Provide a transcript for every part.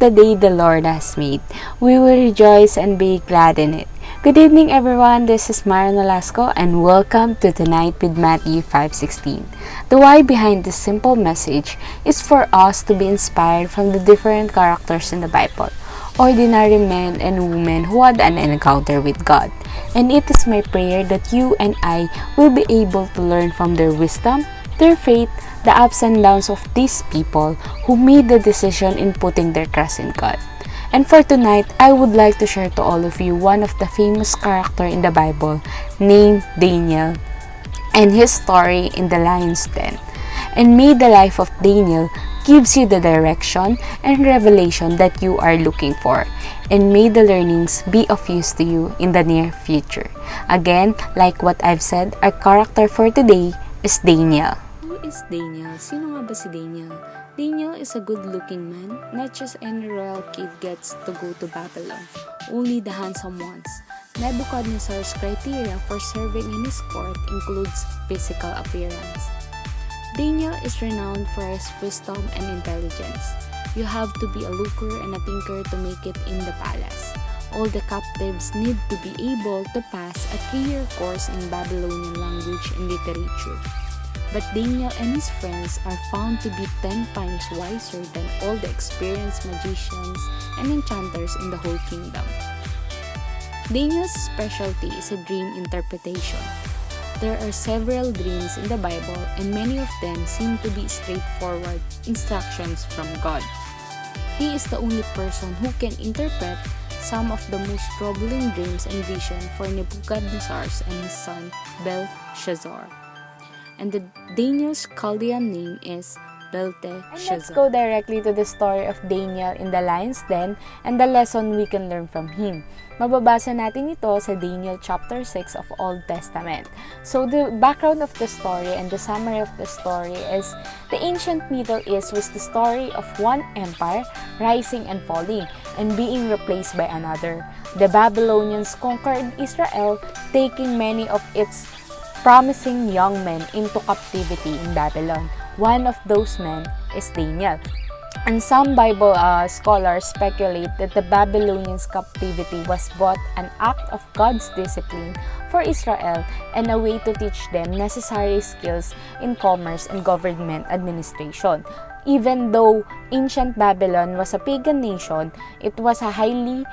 the day the Lord has made. We will rejoice and be glad in it. Good evening everyone, this is Marra Nolasco and welcome to Tonight with Matthew 5:16. The why behind this simple message is for us to be inspired from the different characters in the Bible, ordinary men and women who had an encounter with God. And it is my prayer that you and I will be able to learn from their wisdom, their faith, the ups and downs of these people who made the decision in putting their trust in God. And for tonight, I would like to share to all of you one of the famous character in the Bible named Daniel and his story in the lion's den. And may the life of Daniel gives you the direction and revelation that you are looking for. And may the learnings be of use to you in the near future. Again, like what I've said, our character for today is Daniel. Who is Daniel? Sino nga ba si Daniel? Daniel is a good-looking man. Not just any royal kid gets to go to Babylon. Only the handsome ones. Nebuchadnezzar's criteria for serving in his court includes physical appearance. Daniel is renowned for his wisdom and intelligence. You have to be a looker and a thinker to make it in the palace. All the captives need to be able to pass a 3-year course in Babylonian language and literature. But Daniel and his friends are found to be 10 times wiser than all the experienced magicians and enchanters in the whole kingdom. Daniel's specialty is a dream interpretation. There are several dreams in the Bible and many of them seem to be straightforward instructions from God. He is the only person who can interpret some of the most troubling dreams and visions for Nebuchadnezzar and his son Belshazzar. And the Daniel's Chaldean name is Belteshazzar. And let's go directly to the story of Daniel in the lion's den and the lesson we can learn from him. Mababasa natin ito sa Daniel chapter 6 of Old Testament. So the background of the story and the summary of the story is the ancient Middle East was the story of one empire rising and falling and being replaced by another. The Babylonians conquered Israel, taking many of its promising young men into captivity in Babylon. One of those men is Daniel. And some Bible scholars speculate that the Babylonians' captivity was both an act of God's discipline for Israel and a way to teach them necessary skills in commerce and government administration. Even though ancient Babylon was a pagan nation, it was a highly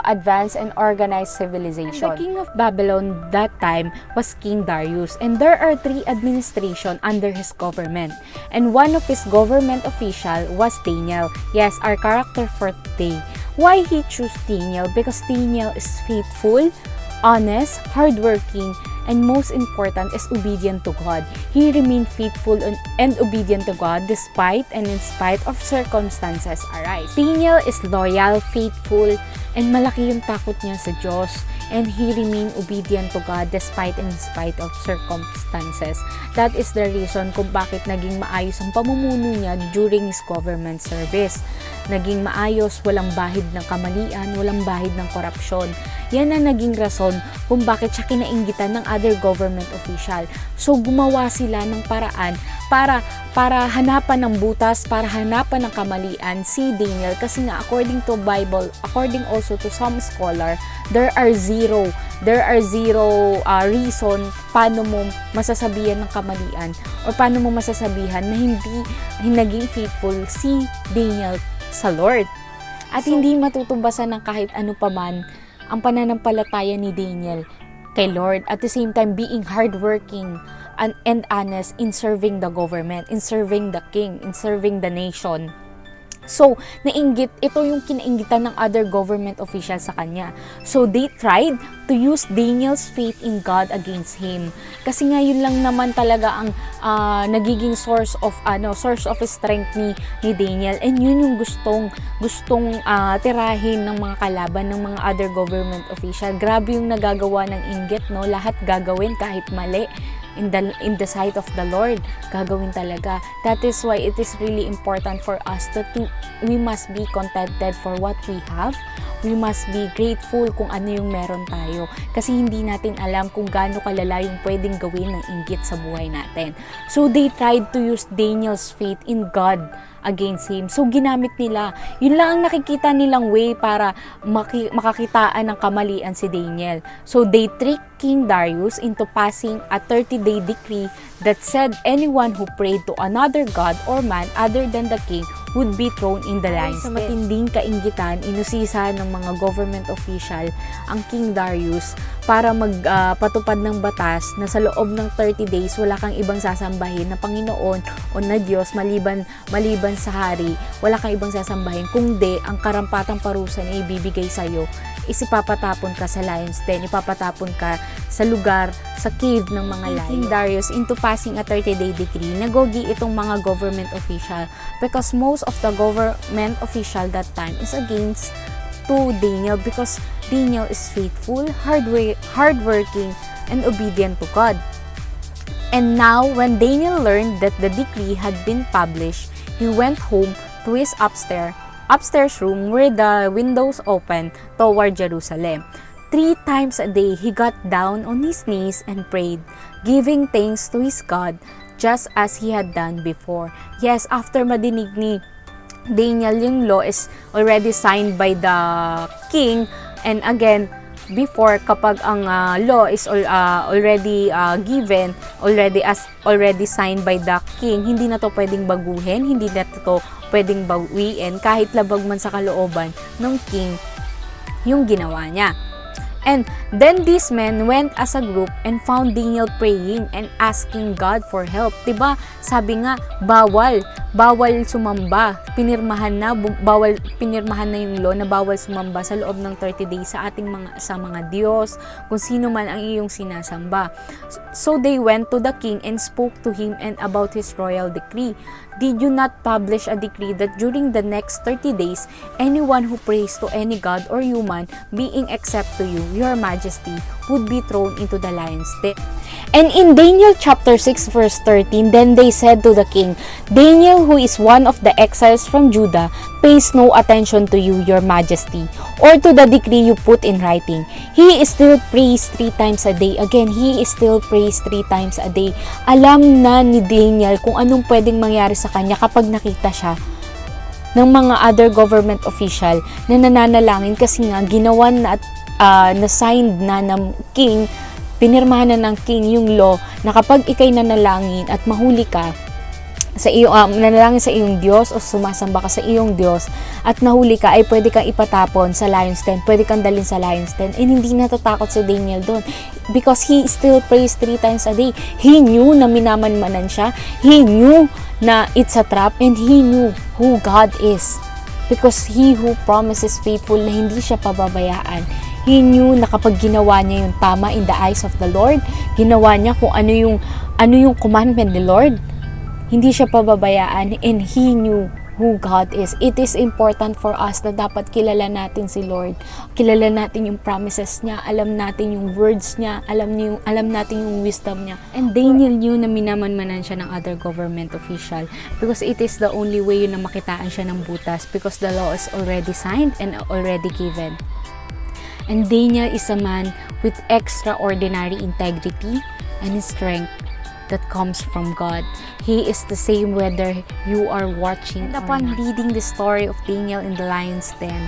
advanced and organized civilization. And the king of Babylon that time was King Darius, and there are 3 administrations under his government. And one of his government official was Daniel. Yes, our character for today. Why he chose Daniel? Because Daniel is faithful, honest, hardworking, and most important is obedient to God. He remained faithful and obedient to God despite and in spite of circumstances arise. Daniel is loyal, faithful, and malaki yung takot niya sa Diyos. And he remained obedient to God despite and in spite of circumstances. That is the reason kung bakit naging maayos ang pamumuno niya during his government service. Naging maayos, walang bahid ng kamalian, walang bahid ng korupsyon. Yan ang naging rason kung bakit siya kinainggitan ng other government official. So gumawa sila ng paraan para hanapan ng butas, para hanapan ng kamalian si Daniel. Kasi nga according to Bible, according also to some scholar, there are zero reason paano mo masasabihan ng kamalian o paano mo masasabihan na hindi naging faithful si Daniel sa Lord. At hindi matutumbasan ng kahit ano paman ang pananampalataya ni Daniel kay Lord, at the same time being hardworking and honest in serving the government, in serving the king, in serving the nation. So, ito yung kinainggitan ng other government officials sa kanya. So, they tried to use Daniel's faith in God against him. Kasi nga yun lang naman talaga ang nagiging source of strength ni Daniel. And yun yung gustong tirahin ng mga kalaban ng mga other government official. Grabe yung nagagawa ng inggit, no? Lahat gagawin kahit mali. In the sight of the Lord, gagawin talaga. That is why it is really important for us we must be contented for what we have. We must be grateful kung ano yung meron tayo. Kasi hindi natin alam kung gaano kalala yung pwedeng gawin ng inggit sa buhay natin. So they tried to use Daniel's faith in God against him. So ginamit nila, yun lang ang nakikita nilang way para makakitaan ng kamalian si Daniel. So they tricked King Darius into passing a 30-day decree that said anyone who prayed to another god or man other than the king would be thrown in the lions. Sa matinding kainggitan, inusisa ng mga government official ang King Darius para magpatupad ng batas na sa loob ng 30 days wala kang ibang sasambahin na Panginoon o na Diyos maliban sa hari. Wala kang ibang sasambahin kundi ang karampatang parusa na ibibigay sa iyo is ipapatapon ka sa lion's den, ipapatapon ka sa lugar, sa cave ng mga lions. King Darius into passing a 30-day decree, nagogi itong mga government official because most of the government official that time is against to Daniel because Daniel is faithful, hardworking, and obedient to God. And now, when Daniel learned that the decree had been published, he went home to his upstairs room where the windows opened toward Jerusalem. 3 times a day, he got down on his knees and prayed, giving thanks to his God, just as he had done before. Yes, after madinig ni Daniel, yung law is already signed by the king, and again, before kapag ang law is already given, already signed by the king, hindi na to pwedeng baguhin, hindi na to pwedeng bawiin kahit labag man sa kalooban ng king yung ginawa niya. And then these men went as a group and found Daniel praying and asking God for help. Diba? Sabi nga, bawal sumamba. Pinirmahan na yung law na bawal sumamba sa loob ng 30 days sa mga Diyos, kung sino man ang iyong sinasamba. So they went to the king and spoke to him and about his royal decree. Did you not publish a decree that during the next 30 days, anyone who prays to any god or human being except to you, your majesty, would be thrown into the lion's den? And in Daniel chapter 6 verse 13, then they said to the king, Daniel, who is one of the exiles from Judah, pays no attention to you, your majesty, or to the decree you put in writing. He is still praised 3 times a day. Again, he is still praised 3 times a day. Alam na ni Daniel kung anong pwedeng mangyari sa kanya kapag nakita siya ng mga other government official na nananalangin kasi nga ginawan na at na-signed na ng king, pinirmahan na ng king yung law na kapag ikay nanalangin at mahuli ka sa nanalangin sa iyong Diyos o sumasamba ka sa iyong Diyos at nahuli ka ay pwede kang ipatapon sa lion's den, pwede kang dalhin sa lion's den. And hindi natatakot si Daniel doon because he still prays 3 times a day. He knew na minamanmanan siya, he knew na it's a trap, and he knew who God is because he who promises faithful na hindi siya pababayaan. He knew na kapag ginawa niya yung tama in the eyes of the Lord, ginawa niya kung ano yung commandment ni Lord, hindi siya pababayaan, and he knew who God is. It is important for us na dapat kilala natin si Lord. Kilala natin yung promises niya, alam natin yung words niya, alam natin yung wisdom niya. And Daniel knew na minamanmanan siya ng other government official because it is the only way na makitaan siya ng butas because the law is already signed and already given. And Daniel is a man with extraordinary integrity and strength that comes from God. He is the same whether you are watching. And upon reading the story of Daniel in the lion's den,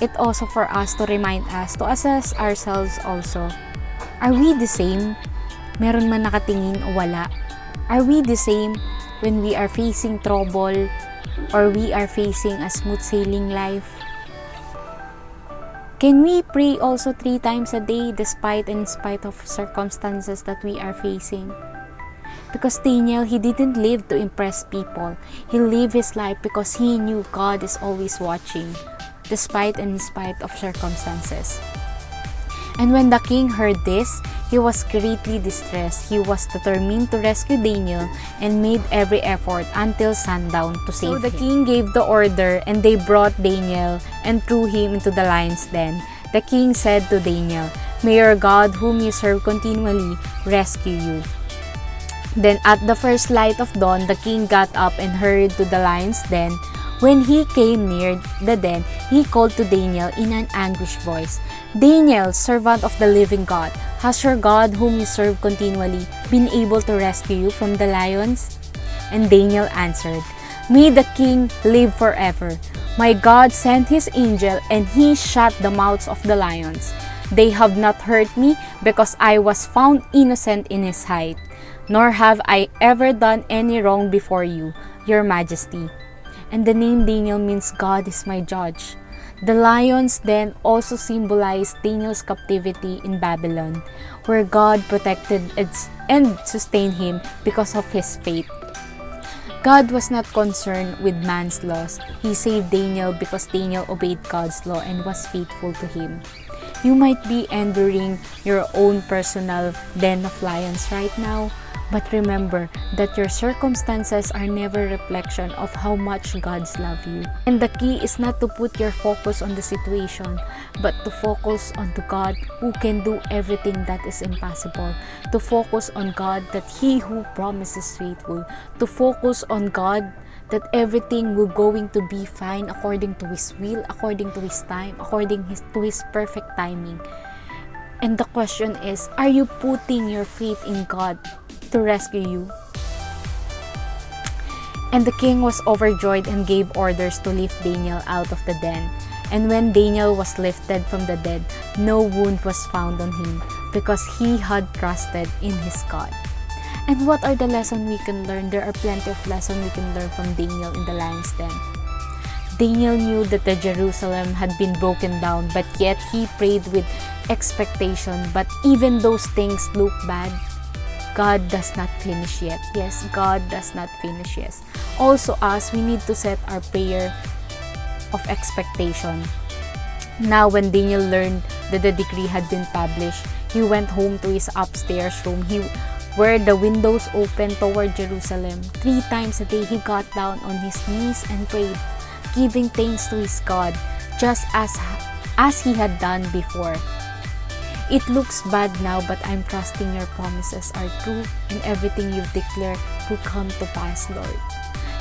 it also for us to remind us to assess ourselves also. Are we the same? Meron man nakatingin o wala? Are we the same when we are facing trouble or we are facing a smooth sailing life? Can we pray also 3 times a day despite in spite of circumstances that we are facing? Because Daniel, he didn't live to impress people. He lived his life because he knew God is always watching, despite and in spite of circumstances. And when the king heard this, he was greatly distressed. He was determined to rescue Daniel and made every effort until sundown to save him. So the king gave the order and they brought Daniel and threw him into the lion's den. The king said to Daniel, "May your God whom you serve continually rescue you." Then at the first light of dawn, the king got up and hurried to the lion's den. When he came near the den, he called to Daniel in an anguished voice, "Daniel, servant of the living God, has your God whom you serve continually been able to rescue you from the lions?" And Daniel answered, May the king live forever. My God sent his angel, and he shut the mouths of the lions. They have not hurt me, because I was found innocent in his sight. Nor have I ever done any wrong before you, your majesty. And the name Daniel means God is my judge. The lions then also symbolize Daniel's captivity in Babylon, where God protected and sustained him because of his faith. God was not concerned with man's laws. He saved Daniel because Daniel obeyed God's law and was faithful to him. You might be enduring your own personal den of lions right now, but remember that your circumstances are never a reflection of how much God's love you. And the key is not to put your focus on the situation, but to focus on the God who can do everything that is impossible. To focus on God that He who promises faithful. To focus on God that everything will going to be fine according to His will, according to His time, according to His perfect timing. And the question is, are you putting your faith in God to rescue you? And the king was overjoyed and gave orders to lift Daniel out of the den. And when Daniel was lifted from the dead, no wound was found on him, because he had trusted in his God. And what are the lessons we can learn? There are plenty of lessons we can learn from Daniel in the lion's den. Daniel knew that the Jerusalem had been broken down, but yet he prayed with expectation. But even those things look bad, God does not finish yet. Yes, God does not finish yet. Also us, we need to set our prayer of expectation. Now when Daniel learned that the decree had been published, he went home to his upstairs room where the windows opened toward Jerusalem. 3 times a day he got down on his knees and prayed, giving thanks to his God, just as he had done before. It looks bad now, but I'm trusting your promises are true, and everything you've declared will come to pass, Lord.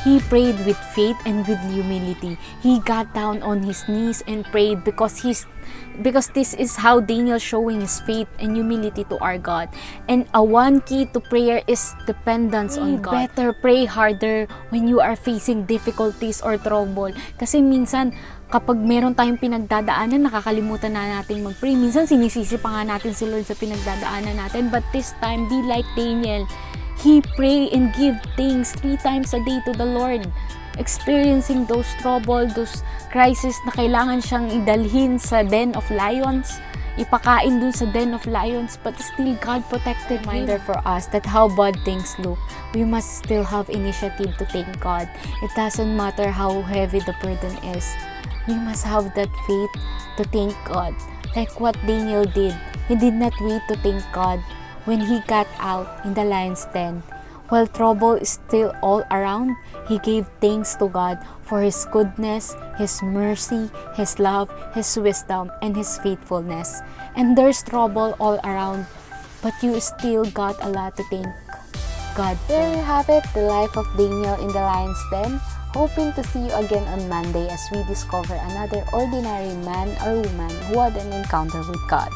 He prayed with faith and with humility. He got down on his knees and prayed because this is how Daniel showing his faith and humility to our God. And one key to prayer is dependence on God. Better pray harder when you are facing difficulties or trouble. Kasi minsan, kapag meron tayong pinagdadaanan, nakakalimutan na natin mag-pray. Minsan, sinisisi pa nga natin si Lord sa pinagdadaanan natin. But this time, be like Daniel. He pray and give thanks 3 times a day to the Lord. Experiencing those trouble, those crisis na kailangan siyang idalhin sa den of lions, ipakain dun sa den of lions, but still God protected him. Reminder for us that how bad things look, we must still have initiative to thank God. It doesn't matter how heavy the burden is. We must have that faith to thank God. Like what Daniel did. He did not wait to thank God when he got out in the lion's den. While trouble is still all around, he gave thanks to God for His goodness, His mercy, His love, His wisdom, and His faithfulness. And there's trouble all around, but you still got a lot to thank God for. There you have it, the life of Daniel in the lion's den. Hoping to see you again on Monday as we discover another ordinary man or woman who had an encounter with God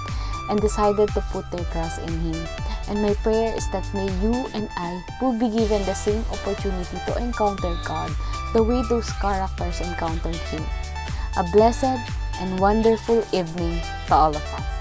and decided to put their trust in Him. And my prayer is that may you and I will be given the same opportunity to encounter God the way those characters encountered Him. A blessed and wonderful evening to all of us.